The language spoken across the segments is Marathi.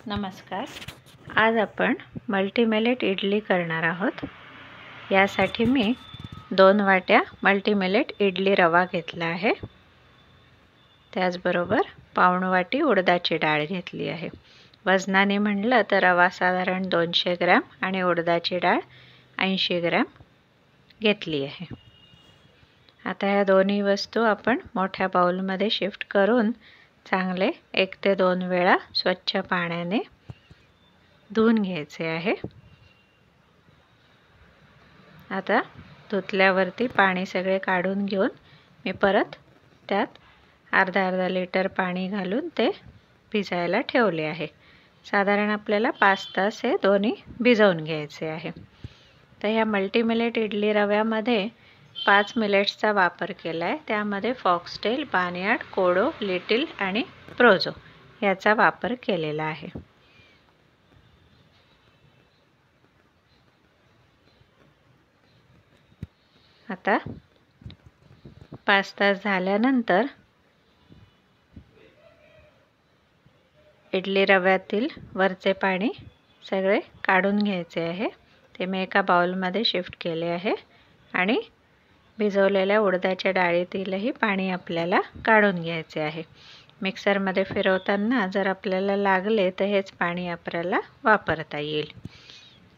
नमस्कार. आज आपण मल्टीमिलेट इडली करणार आहोत. यासाठी मी 2 वाट्या मल्टीमिलेट इडली रवा घेतला आहे. त्याचबरोबर पाऊण वाटी उडदाची डाळ घेतली आहे. वजनाने म्हटलं तर रवा साधारण 200 ग्रॅम आणि उडदाची डाळ 80 ग्रॅम घेतली आहे. आता या दोन्ही वस्तू आपण मोठ्या बाउलमध्ये शिफ्ट करून चांगले 1 ते 2 वेळा स्वच्छ पाण्याने धुवून घ्यायचे आहे. आता धुतल्यावरती पाणी सगळे काढून घेऊन मी परत त्यात अर्धा लिटर पाणी घालून ते भिजायला ठेवले आहे. साधारण आपल्याला 5 तास हे दोन्ही भिजवून घ्यायचे आहे. तर ह्या मल्टीमिलेट इडली रव्यामध्ये 5 मिलेट्सचा वापर केला आहे. त्यामध्ये फॉक्सटेल, बार्नयार्ड, कोडो, लिटिल आणि प्रोझो याचा वापर केलेला आहे. आता 5 तास झाल्यानंतर इडली रव्यातील वरचे पाणी सगळे काढून घ्यायचे आहे. ते मी एका बाउलमध्ये शिफ्ट केले आहे आणि भिजवलेल्या उडदाच्या डाळीतीलही पाणी आपल्याला काढून घ्यायचे आहे. मिक्सरमध्ये फिरवताना जर आपल्याला लागले तर हेच पाणी आपल्याला वापरता येईल.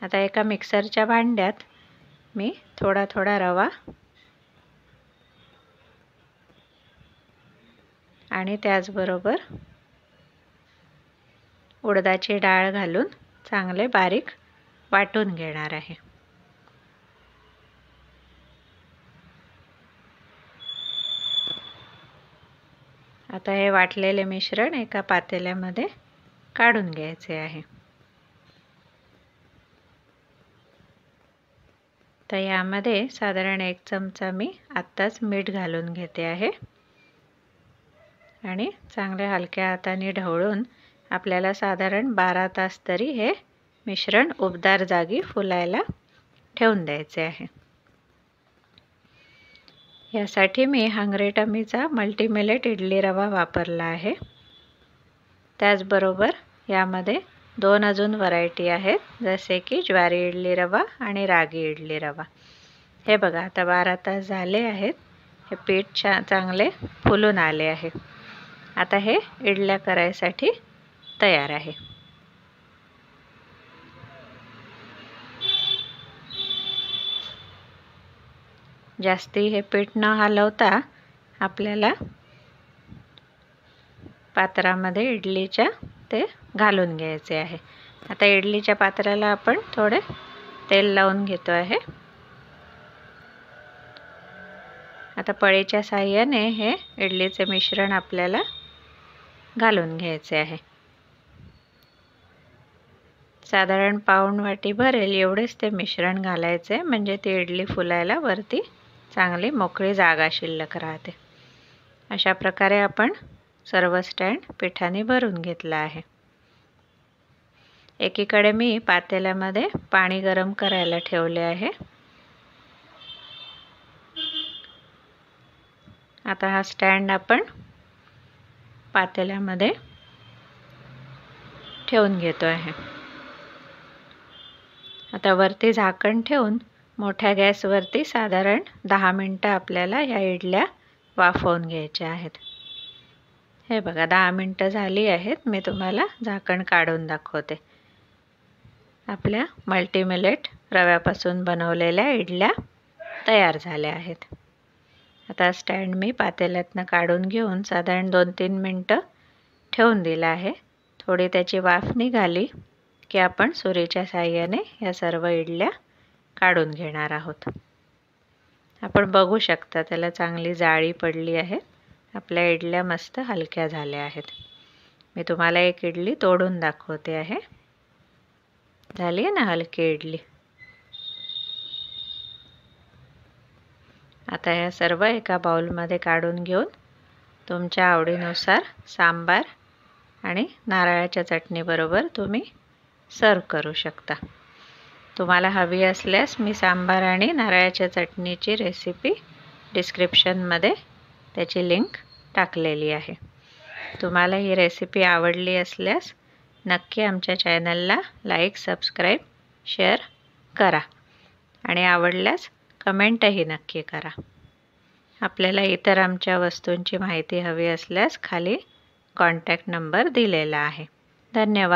आता एका मिक्सरच्या भांड्यात मी थोडा रवा आणि त्याचबरोबर उडदाची डाळ घालून चांगले बारीक वाटून घेणार आहे. आता हे वाटलेले मिश्रण एका पातेल्यामध्ये काढून घ्यायचे आहे. तर यामध्ये साधारण 1 चमचा मी आत्ताच मीठ घालून घेते आहे आणि चांगले हलक्या हाताने ढवळून आपल्याला साधारण 12 तास तरी हे मिश्रण उबदार जागी फुलायला ठेवून द्यायचे आहे. यासाठी मी हंग्री टमीचा मल्टीमिलेट इडली रवा वापरला आहे. त्याचबरोबर यामध्ये 2 अजून व्हरायटी आहेत, जसे की ज्वारी इडली रवा आणि रागी इडली रवा. हे बघा, आता 12 तास झाले आहेत. हे पीठ चांगले फुलून आले आहे. आता हे इडल्या करायसाठी तयार आहे. जास्ती हे पीठ न हलवता आपल्याला पात्रामध्ये इडलीच्या ते घालून घ्यायचे आहे. आता इडलीच्या पात्राला आपण थोडे तेल लावून घेतो आहे. आता पळीच्या साहाय्याने हे इडलीचे मिश्रण आपल्याला घालून घ्यायचे आहे. साधारण पाऊण वाटी भरेल एवढेच ते मिश्रण घालायचे, म्हणजे ती इडली फुलायला वरती चांगली मोकळी जागा शिल्लक राहते. अशा प्रकारे आपण सर्व स्टँड पिठाने भरून घेतला आहे. एकीकडे मी पातेल्यामध्ये पाणी गरम करायला ठेवले आहे. आता हा स्टँड आपण पातेल्यामध्ये ठेवून घेतो आहे. आता वरती झाकण ठेवून मोठ्या गॅसवरती साधारण 10 मिनिटं आपल्याला ह्या इडल्या वाफवून घ्यायच्या आहेत. हे बघा, 10 मिनिटं झाली आहेत. मी तुम्हाला झाकण काढून दाखवते. आपल्या मल्टीमिलेट रव्यापासून बनवलेल्या इडल्या तयार झाल्या आहेत. आता स्टँड मी पातेल्यातनं काढून घेऊन साधारण 2-3 मिनिटं ठेवून दिला आहे. थोडी त्याची वाफ निघाली की आपण सुरीच्या साहाय्याने या सर्व इडल्या काढून घेणार आहोत. आपण बघू शकता त्याला चांगली जाळी पडली आहे. आपल्या इडल्या मस्त हलक्या झाल्या आहेत. मी तुम्हाला एक इडली तोडून दाखवते आहे. झाली आहे ना हलकी इडली. आता ह्या सर्व एका बाउलमध्ये काढून घेऊन तुमच्या आवडीनुसार सांबार आणि नारळाच्या चटणीबरोबर तुम्ही सर्व करू शकता. तुम्हाला हवी असल्यास मी सांबार आणि नारळाच्या चटणीची रेसिपी डिस्क्रिप्शनमध्ये त्याची लिंक टाकलेली आहे. तुम्हाला ही रेसिपी आवडली असल्यास नक्की आमच्या चॅनलला लाईक, सबस्क्राईब, शेअर करा आणि आवडल्यास कमेंटही नक्की करा. आपल्याला इतर आमच्या वस्तूंची माहिती हवी असल्यास खाली कॉन्टॅक्ट नंबर दिलेला आहे. धन्यवाद.